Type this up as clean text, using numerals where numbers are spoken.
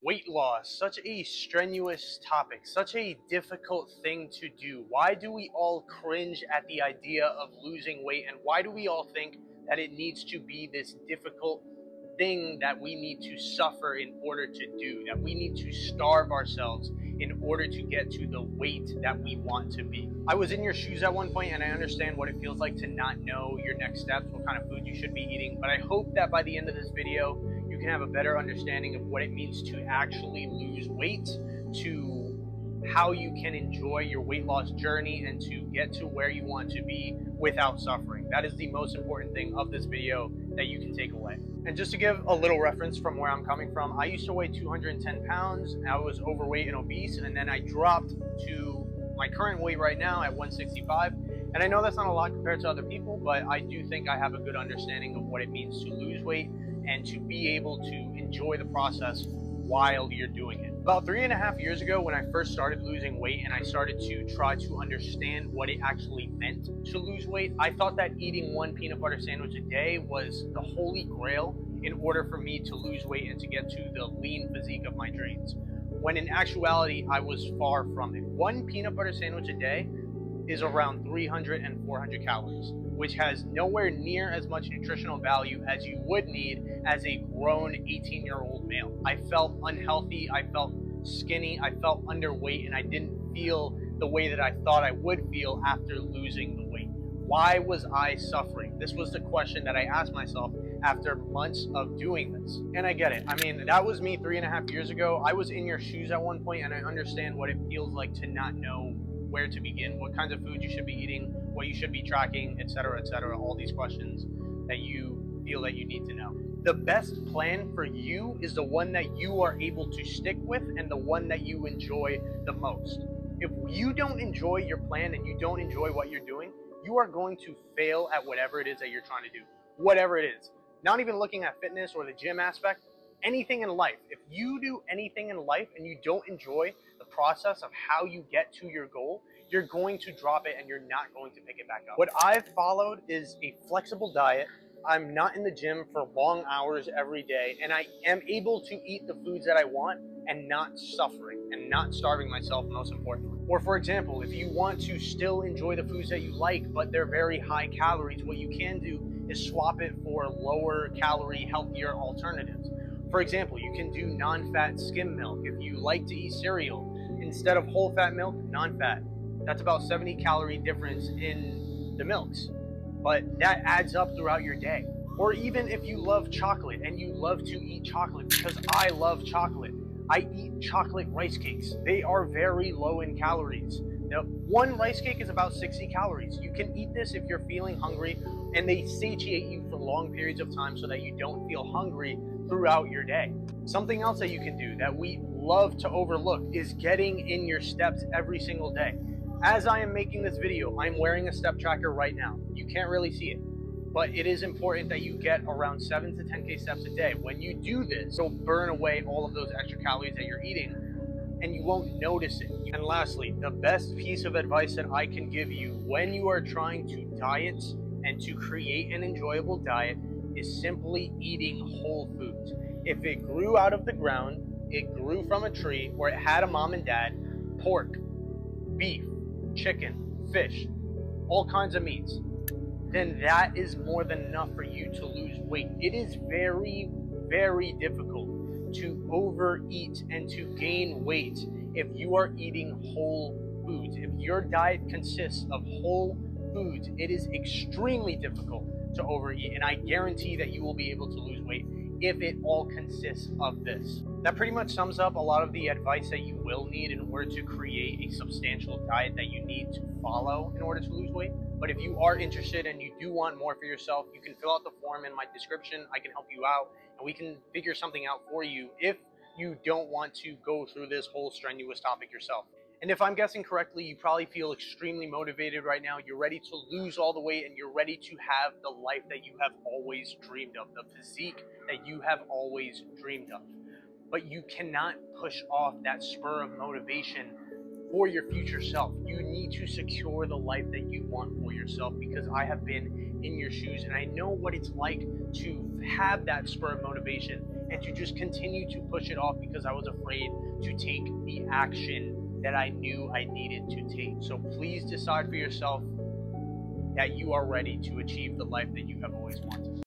Weight loss, such a strenuous topic, such a difficult thing to do. Why do we all cringe at the idea of losing weight, and why do we all think that it needs to be this difficult thing that we need to suffer in order to do, that we need to starve ourselves in order to get to the weight that we want to be? I was in your shoes at one point, and I understand what it feels like to not know your next steps, what kind of food you should be eating, but I hope that by the end of this video, you can have a better understanding of what it means to actually lose weight, to how you can enjoy your weight loss journey, and to get to where you want to be without suffering. That is the most important thing of this video that you can take away. And just to give a little reference from where I'm coming from, I used to weigh 210 pounds. I was overweight and obese, and then I dropped to my current weight right now at 165. And I know that's not a lot compared to other people, but I do think I have a good understanding of what it means to lose weight and to be able to enjoy the process while you're doing it. About 3.5 years ago, when I first started losing weight and I started to try to understand what it actually meant to lose weight, I thought that eating one peanut butter sandwich a day was the holy grail in order for me to lose weight and to get to the lean physique of my dreams. When in actuality, I was far from it. One peanut butter sandwich a day is around 300 and 400 calories, which has nowhere near as much nutritional value as you would need as a grown 18-year-old male. I felt unhealthy, I felt skinny, I felt underweight, and I didn't feel the way that I thought I would feel after losing the weight. Why was I suffering? This was the question that I asked myself after months of doing this. And I get it. I mean, that was me 3.5 years ago. I was in your shoes at one point, and I understand what it feels like to not know where to begin, what kinds of food you should be eating, what you should be tracking, etc., all these questions that you feel that you need to know. The best plan for you is the one that you are able to stick with and the one that you enjoy the most. If you don't enjoy your plan and you don't enjoy what you're doing, you are going to fail at whatever it is that you're trying to do, whatever it is. Not even looking at fitness or the gym aspect, anything in life. If you do anything in life and you don't enjoy the process of how you get to your goal, you're going to drop it and you're not going to pick it back up. What I've followed is a flexible diet. I'm not in the gym for long hours every day, and I am able to eat the foods that I want and not suffering and not starving myself, most importantly. Or for example, if you want to still enjoy the foods that you like, but they're very high calories, what you can do is swap it for lower calorie, healthier alternatives. For example, you can do non-fat skim milk. If you like to eat cereal, instead of whole fat milk, non-fat. That's about 70 calorie difference in the milks, but that adds up throughout your day. Or even if you love chocolate and you love to eat chocolate, because I love chocolate, I eat chocolate rice cakes. They are very low in calories. Now, one rice cake is about 60 calories. You can eat this if you're feeling hungry, and they satiate you for long periods of time so that you don't feel hungry throughout your day. Something else that you can do that we love to overlook is getting in your steps every single day. As I am making this video, I'm wearing a step tracker right now. You can't really see it, but it is important that you get around 7 to 10K steps a day. When you do this, you'll burn away all of those extra calories that you're eating, and you won't notice it. And lastly, the best piece of advice that I can give you when you are trying to diet and to create an enjoyable diet is simply eating whole foods. If it grew out of the ground, it grew from a tree, or it had a mom and dad, pork, beef, chicken, fish, all kinds of meats, then that is more than enough for you to lose weight. It is very, very difficult to overeat and to gain weight if you are eating whole foods. If your diet consists of whole foods, it is extremely difficult to overeat, and I guarantee that you will be able to lose weight if it all consists of this. That pretty much sums up a lot of the advice that you will need in order to create a substantial diet that you need to follow in order to lose weight. But if you are interested and you do want more for yourself, you can fill out the form in my description. I can help you out, and we can figure something out for you if you don't want to go through this whole strenuous topic yourself. And if I'm guessing correctly, you probably feel extremely motivated right now. You're ready to lose all the weight, and you're ready to have the life that you have always dreamed of, the physique that you have always dreamed of. But you cannot push off that spur of motivation for your future self. You need to secure the life that you want for yourself, because I have been in your shoes and I know what it's like to have that spur of motivation and to just continue to push it off because I was afraid to take the action that I knew I needed to take. So please decide for yourself that you are ready to achieve the life that you have always wanted.